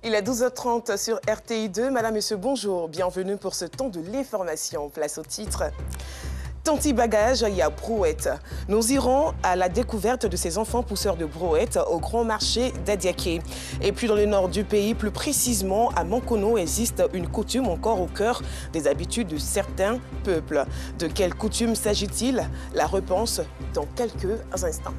Il est 12h30 sur RTI2. Madame, Monsieur, bonjour. Bienvenue pour ce temps de l'information. Place au titre. Tanti bagage, il y a brouette. Nous irons à la découverte de ces enfants pousseurs de brouette au grand marché d'Adiaké. Et puis dans le nord du pays, plus précisément à Mankono, existe une coutume encore au cœur des habitudes de certains peuples. De quelle coutume s'agit-il? La réponse dans quelques instants.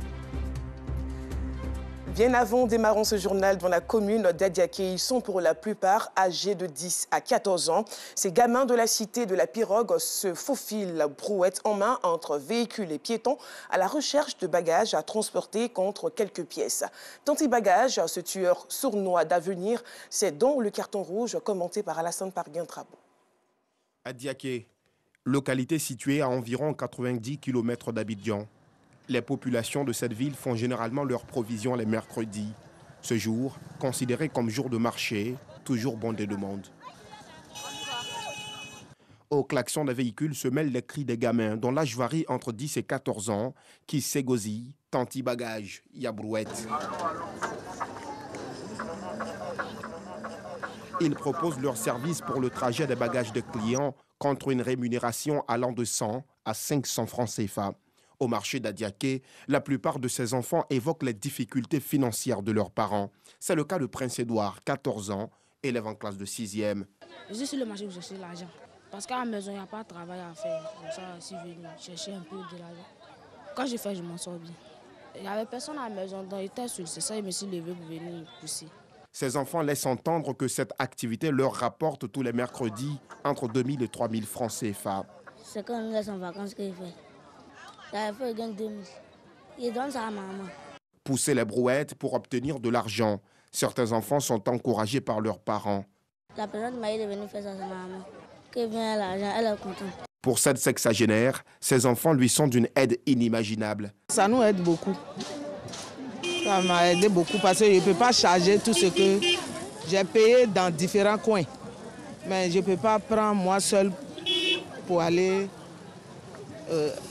Bien avant, démarrons ce journal dans la commune d'Adiaké. Ils sont pour la plupart âgés de 10 à 14 ans. Ces gamins de la cité de la Pirogue se faufilent brouette en main entre véhicules et piétons à la recherche de bagages à transporter contre quelques pièces. Tanti bagage, ce tueur sournois d'avenir, c'est dans le carton rouge commenté par Alassane Parguin-Trabo. Adiaké, localité située à environ 90 km d'Abidjan. Les populations de cette ville font généralement leurs provisions les mercredis. Ce jour, considéré comme jour de marché, toujours bondé de monde. Au klaxon des véhicules se mêlent les cris des gamins dont l'âge varie entre 10 et 14 ans qui s'égosillent, tanti bagage, ya brouette. Ils proposent leur service pour le trajet des bagages des clients contre une rémunération allant de 100 à 500 francs CFA. Au marché d'Adiaké, la plupart de ces enfants évoquent les difficultés financières de leurs parents. C'est le cas de Prince Édouard, 14 ans, élève en classe de 6e. Je suis sur le marché pour chercher l'argent. Parce qu'à la maison, il n'y a pas de travail à faire. Comme ça, si je viens chercher un peu de l'argent. Quand je fais, je m'en sors bien. Il n'y avait personne à la maison, donc j'étais seul. C'est ça, je me suis levé pour venir pousser. Ces enfants laissent entendre que cette activité leur rapporte tous les mercredis entre 2000 et 3000 francs CFA. C'est quand on laisse en vacances qu'il fait. Il fait 2000. Il donne ça à maman. Pousser les brouettes pour obtenir de l'argent. Certains enfants sont encouragés par leurs parents. La personne m'a dit de venir faire ça à sa maman. Qu'elle vient à l'argent, elle est contente. Pour cette sexagénaire, ces enfants lui sont d'une aide inimaginable. Ça nous aide beaucoup. Ça m'a aidé beaucoup parce que je ne peux pas charger tout ce que j'ai payé dans différents coins. Mais je ne peux pas prendre moi seul pour aller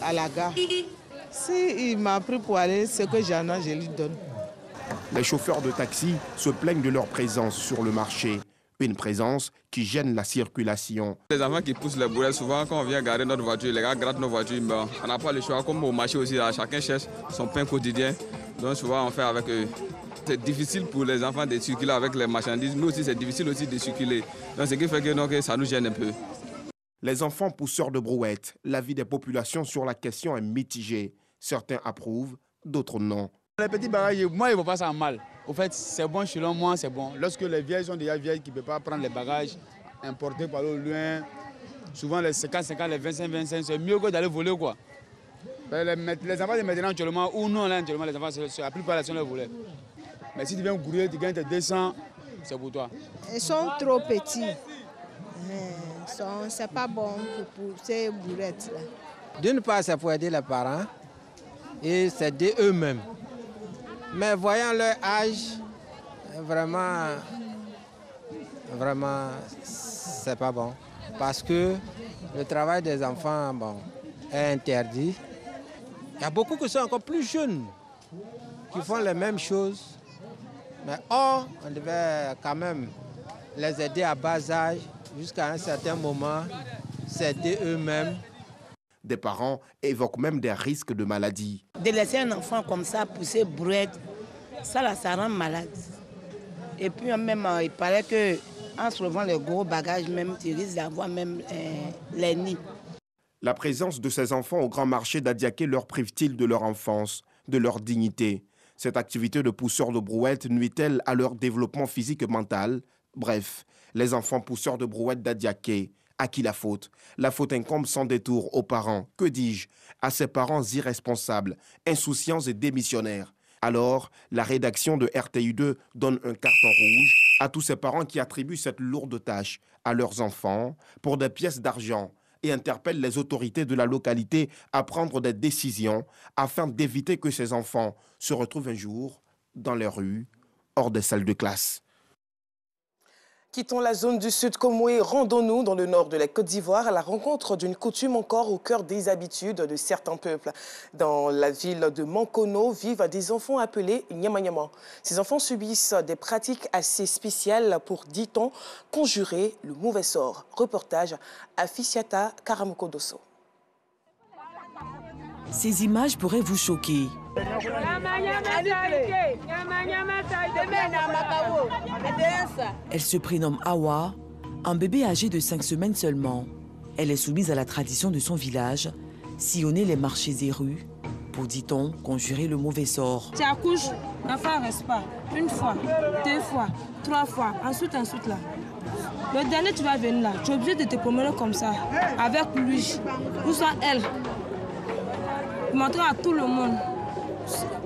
à la gare. S'il m'a pris pour aller, ce que j'en ai, je lui donne. Les chauffeurs de taxi se plaignent de leur présence sur le marché. Une présence qui gêne la circulation. Les enfants qui poussent les brouettes, souvent quand on vient garer notre voiture, les gars grattent nos voitures, ben, on n'a pas le choix. Comme au marché aussi, là, chacun cherche son pain quotidien. Donc souvent on fait avec eux. C'est difficile pour les enfants de circuler avec les marchandises. Nous aussi, c'est difficile aussi de circuler. Donc ce qui fait que donc, ça nous gêne un peu. Les enfants pousseurs de brouettes, l'avis des populations sur la question est mitigé. Certains approuvent, d'autres non. Les petits bagages, moi, ils ne vont pas ça mal. Au fait, c'est bon, selon moi, c'est bon. Lorsque les vieilles sont déjà vieilles, qui ne peuvent pas prendre les bagages importés par le loin, souvent les 50-50, les 25-25, c'est mieux que d'aller voler, quoi. Les enfants de maintenant, actuellement, ou nous, là, actuellement, les enfants, c'est la plupart sont les volets. Mais si tu viens courir, tu gagnes tes 200, c'est pour toi. Ils sont trop petits. C'est pas bon pour ces boulettes-là. D'une part, c'est pour aider les parents et c'est aider eux-mêmes. Mais voyant leur âge, vraiment, c'est pas bon. Parce que le travail des enfants, bon, est interdit. Il y a beaucoup qui sont encore plus jeunes, qui font les mêmes choses. Mais or, on devait quand même les aider à bas âge, jusqu'à un certain moment, s'aider eux-mêmes. Des parents évoquent même des risques de maladie. De laisser un enfant comme ça pousser brouette, ça rend malade. Et puis même, il paraît qu'en soulevant les gros bagages, même, tu risques d'avoir même les nids. La présence de ces enfants au grand marché d'Adiaké leur prive-t-il de leur enfance, de leur dignité? Cette activité de pousseur de brouette nuit-elle à leur développement physique et mental? Bref, les enfants pousseurs de brouette d'Adiaké, à qui la faute? La faute incombe sans détour aux parents, que dis-je, à ces parents irresponsables, insouciants et démissionnaires. Alors, la rédaction de RTI2 donne un carton rouge à tous ces parents qui attribuent cette lourde tâche à leurs enfants pour des pièces d'argent et interpelle les autorités de la localité à prendre des décisions afin d'éviter que ces enfants se retrouvent un jour dans les rues, hors des salles de classe. Quittons la zone du Sud Comoé, rendons-nous dans le nord de la Côte d'Ivoire à la rencontre d'une coutume encore au cœur des habitudes de certains peuples. Dans la ville de Mankono vivent des enfants appelés Nyama-Nyama. Ces enfants subissent des pratiques assez spéciales pour, dit-on, conjurer le mauvais sort. Reportage Afisiata Karamoko-Dosso. Ces images pourraient vous choquer. Elle se prénomme Awa, un bébé âgé de 5 semaines seulement. Elle est soumise à la tradition de son village, sillonner les marchés et rues pour, dit-on, conjurer le mauvais sort. Tu accouches, l'enfant ne reste pas. Une fois, 2 fois, 3 fois, ensuite là. Le dernier, tu vas venir là, tu es obligé de te promener comme ça, avec lui, ou soit elle. Montrer à tout le monde.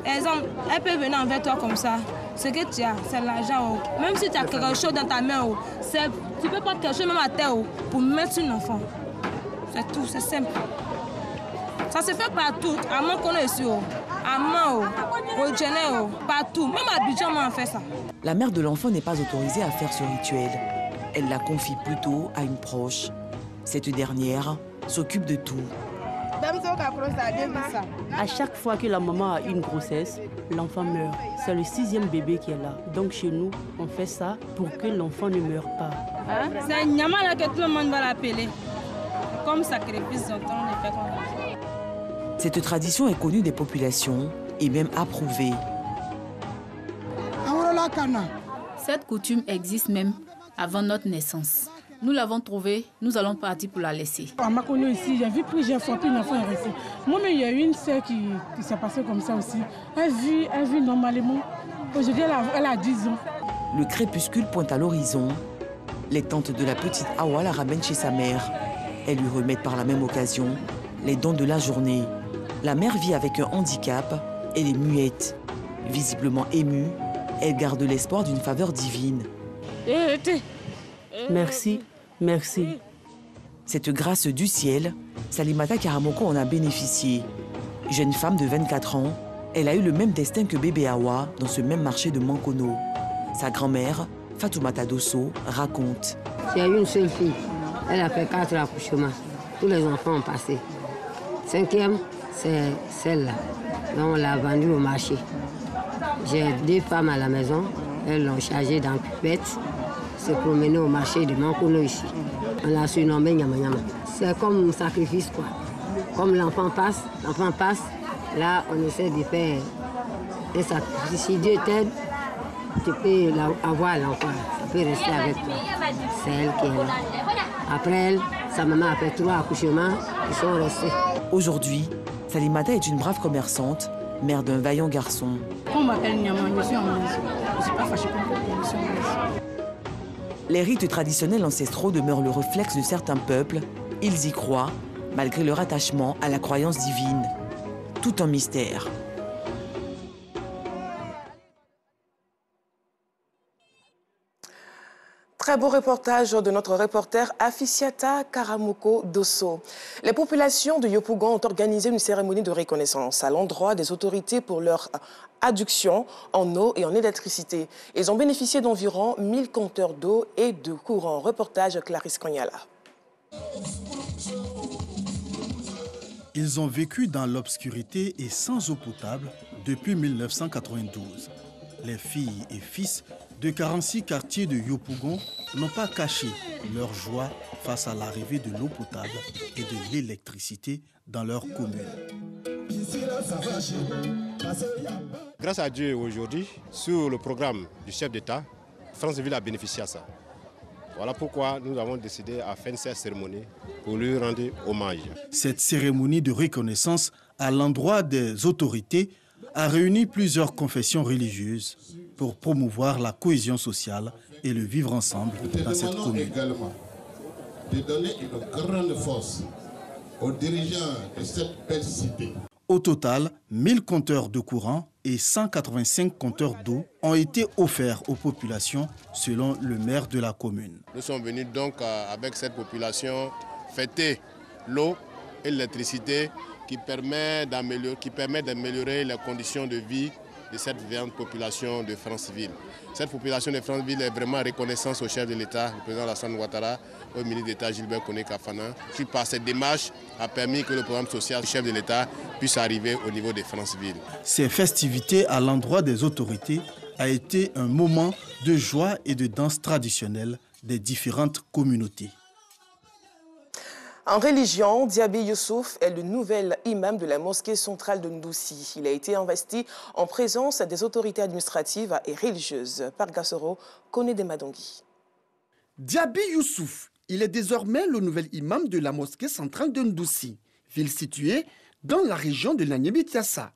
Exemple, elle peut venir envers toi comme ça. Ce que tu as, c'est l'argent. Même si tu as quelque chose dans ta main, tu peux pas quelque chose même à terre pour mettre sur l'enfant. C'est tout, c'est simple. Ça se fait partout, à Mankono ici, à Mao, au Djené, partout. Même à Abidjan, on fait ça. La mère de l'enfant n'est pas autorisée à faire ce rituel. Elle la confie plutôt à une proche. Cette dernière s'occupe de tout. À chaque fois que la maman a une grossesse, l'enfant meurt. C'est le 6e bébé qui est là. Donc chez nous, on fait ça pour que l'enfant ne meure pas. C'est un Nyama là que tout le monde va l'appeler. Comme sacrifice, on le fait comme ça. Cette tradition est connue des populations et même approuvée. Cette coutume existe même avant notre naissance. Nous l'avons trouvée, nous allons partir pour la laisser. À Mankono ici, j'ai vu plusieurs fois qu'un enfant est resté. Moi-même, il y a une sœur qui s'est passée comme ça aussi. Elle vit normalement. Aujourd'hui, elle a 10 ans. Le crépuscule pointe à l'horizon. Les tantes de la petite Awa la ramènent chez sa mère. Elles lui remettent par la même occasion les dons de la journée. La mère vit avec un handicap. Elle est muette. Visiblement émue, elle garde l'espoir d'une faveur divine. Merci, merci. Cette grâce du ciel, Salimata Karamoko en a bénéficié. Jeune femme de 24 ans, elle a eu le même destin que bébé Awa dans ce même marché de Mankono. Sa grand-mère, Fatoumata Dosso, raconte. J'ai eu une seule fille. Elle a fait 4 accouchements. Tous les enfants ont passé. 5e, c'est celle-là. Donc on l'a vendue au marché. J'ai 2 femmes à la maison. Elles l'ont chargée dans la pipette. Se promener au marché de Mankono ici. On l'a surnommé Nyama Nyama. C'est comme un sacrifice quoi. Comme l'enfant passe, là on essaie de faire un sacrifice. Si Dieu t'aide, tu peux avoir l'enfant, ça peut rester avec toi. C'est elle qui est là. Après elle, sa maman a fait 3 accouchements, ils sont restés. Aujourd'hui, Salimata est une brave commerçante, mère d'un vaillant garçon. Quand on m'appelle Nyama, je suis en Malaysie. Je ne suis pas fâchée contre je suis en Malaysie. Les rites traditionnels ancestraux demeurent le réflexe de certains peuples. Ils y croient, malgré leur attachement à la croyance divine. Tout un mystère. Très beau reportage de notre reporter Afisiata Karamoko-Dosso. Les populations de Yopougon ont organisé une cérémonie de reconnaissance à l'endroit des autorités pour leur adduction en eau et en électricité. Ils ont bénéficié d'environ 1000 compteurs d'eau et de courant. Reportage Clarisse Kognala. Ils ont vécu dans l'obscurité et sans eau potable depuis 1992. Les filles et fils de 46 quartiers de Yopougon n'ont pas caché leur joie face à l'arrivée de l'eau potable et de l'électricité dans leur commune. Grâce à Dieu, aujourd'hui, sur le programme du chef d'État, Franceville a bénéficié à ça. Voilà pourquoi nous avons décidé à faire cette cérémonie pour lui rendre hommage. Cette cérémonie de reconnaissance à l'endroit des autorités a réuni plusieurs confessions religieuses pour promouvoir la cohésion sociale et le vivre ensemble dans cette commune. Également de donner une grande force aux dirigeants de cette belle cité. Au total, 1000 compteurs de courant et 185 compteurs d'eau ont été offerts aux populations selon le maire de la commune. Nous sommes venus donc avec cette population fêter l'eau et l'électricité qui permet d'améliorer les conditions de vie de cette vaillante population de Franceville. Cette population de Franceville est vraiment reconnaissante au chef de l'État, le président Alassane Ouattara, au ministre d'État Gilbert Koné-Kafana, qui par cette démarche a permis que le programme social du chef de l'État puisse arriver au niveau de Franceville. Ces festivités à l'endroit des autorités a été un moment de joie et de danse traditionnelle des différentes communautés. En religion, Diaby Youssouf est le nouvel imam de la mosquée centrale de Ndoussi. Il a été investi en présence des autorités administratives et religieuses. Par Gassoro, Koné Demadongui. Diaby Youssouf, il est désormais le nouvel imam de la mosquée centrale de Ndoussi, ville située dans la région de Niamey-Tiassa.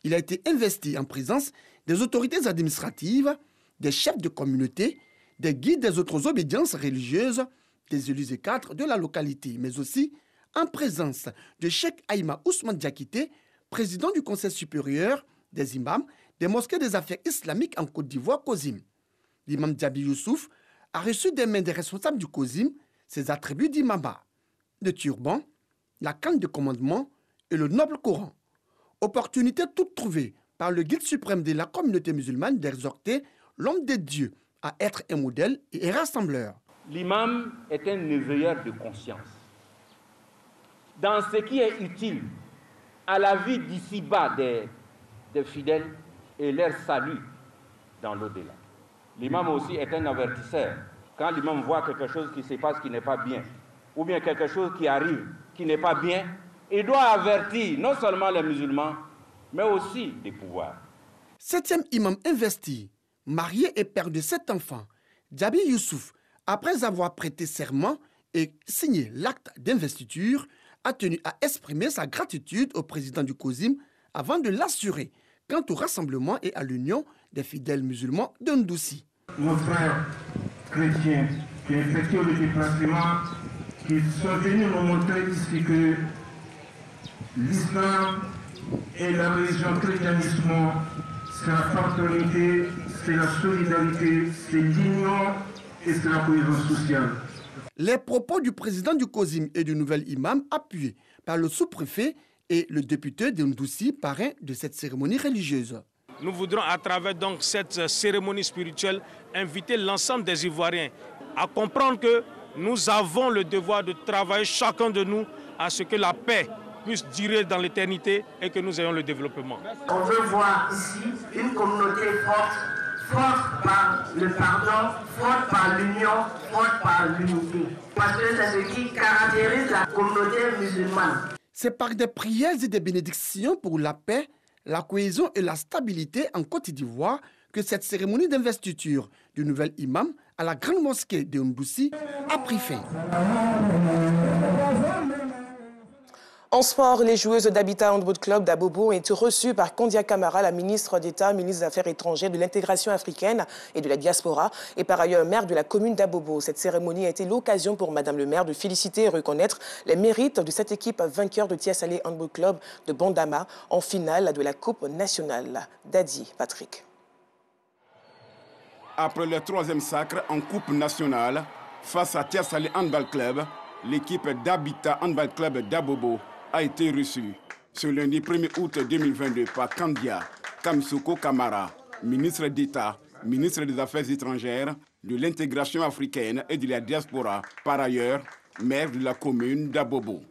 Il a été investi en présence des autorités administratives, des chefs de communauté, des guides des autres obédiences religieuses, des élus et cadres de la localité, mais aussi en présence de Cheikh Aïma Ousmane Diakité, président du Conseil supérieur des imams des mosquées des affaires islamiques en Côte d'Ivoire, COSIM. L'imam Diaby Youssouf a reçu des mains des responsables du COSIM ses attributs d'imama, le turban, la canne de commandement et le noble Coran. Opportunité toute trouvée par le guide suprême de la communauté musulmane d'exhorter l'homme de Dieu à être un modèle et un rassembleur. L'imam est un éveilleur de conscience dans ce qui est utile à la vie d'ici-bas des fidèles et leur salut dans l'au-delà. L'imam aussi est un avertisseur. Quand l'imam voit quelque chose qui se passe qui n'est pas bien, ou bien quelque chose qui arrive qui n'est pas bien, il doit avertir non seulement les musulmans, mais aussi les pouvoirs. Septième imam investi, marié et père de 7 enfants, Diaby Youssouf, après avoir prêté serment et signé l'acte d'investiture, a tenu à exprimer sa gratitude au président du COSIM avant de l'assurer quant au rassemblement et à l'union des fidèles musulmans de Ndoussi. Nos frères chrétiens qui effectuent le déplacement, qui sont venus nous montrer ici que l'islam et la religion christianisme, c'est la fraternité, c'est la solidarité, c'est l'union et c'est la cohésion sociale. Les propos du président du COSIM et du nouvel imam appuyés par le sous-préfet et le député de Ndoussi, parrain de cette cérémonie religieuse. Nous voudrons à travers donc cette cérémonie spirituelle inviter l'ensemble des Ivoiriens à comprendre que nous avons le devoir de travailler chacun de nous à ce que la paix puisse durer dans l'éternité et que nous ayons le développement. On veut voir ici une communauté forte, forte par le pardon, forte par l'union, forte par l'unité. Parce que c'est ce qui caractérise la communauté musulmane. C'est par des prières et des bénédictions pour la paix, la cohésion et la stabilité en Côte d'Ivoire que cette cérémonie d'investiture du nouvel imam à la grande mosquée de Ndoussi a pris fin. En sport, les joueuses d'Habitat Handball Club d'Abobo ont été reçues par Kandia Camara, la ministre d'État, ministre des Affaires étrangères, de l'intégration africaine et de la diaspora, et par ailleurs maire de la commune d'Abobo. Cette cérémonie a été l'occasion pour Madame le maire de féliciter et reconnaître les mérites de cette équipe vainqueur de Tiasalé Handball Club de Bandama en finale de la Coupe nationale. Dadi Patrick. Après le 3e sacre en Coupe nationale, face à Tiasalé Handball Club, l'équipe d'Habitat Handball Club d'Abobo a été reçue ce lundi 1er août 2022 par Kandia Kamsoko Kamara, ministre d'État, ministre des Affaires étrangères, de l'intégration africaine et de la diaspora, par ailleurs maire de la commune d'Abobo.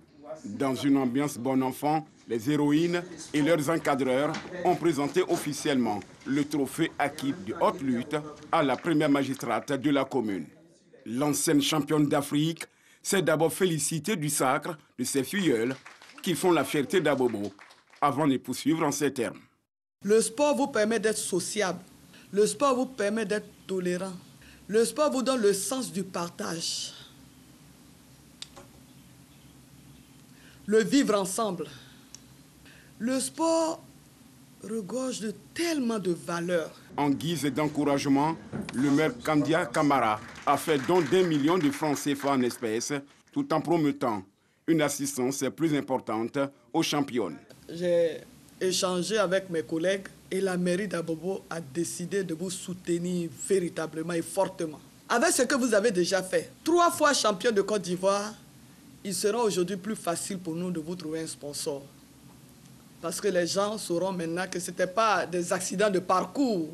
Dans une ambiance bon enfant, les héroïnes et leurs encadreurs ont présenté officiellement le trophée acquis de haute lutte à la première magistrate de la commune. L'ancienne championne d'Afrique s'est d'abord félicitée du sacre de ses filleuls qui font la fierté d'Abobo, avant de poursuivre en ces termes. Le sport vous permet d'être sociable. Le sport vous permet d'être tolérant. Le sport vous donne le sens du partage. Le vivre ensemble. Le sport regorge de tellement de valeurs. En guise d'encouragement, le maire Kandia Kamara a fait don d'1 million de francs CFA en espèces, tout en promettant une assistance plus importante aux championnes. J'ai échangé avec mes collègues et la mairie d'Abobo a décidé de vous soutenir véritablement et fortement. Avec ce que vous avez déjà fait, 3 fois champion de Côte d'Ivoire, il sera aujourd'hui plus facile pour nous de vous trouver un sponsor. Parce que les gens sauront maintenant que ce n'était pas des accidents de parcours.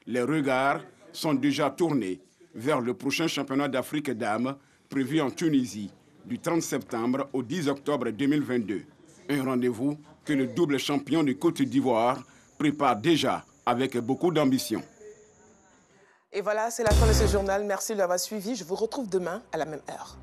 Les regards sont déjà tournés vers le prochain championnat d'Afrique dames prévu en Tunisie du 30 septembre au 10 octobre 2022. Un rendez-vous que le double champion de Côte d'Ivoire prépare déjà avec beaucoup d'ambition. Et voilà, c'est la fin de ce journal. Merci de l'avoir suivi. Je vous retrouve demain à la même heure.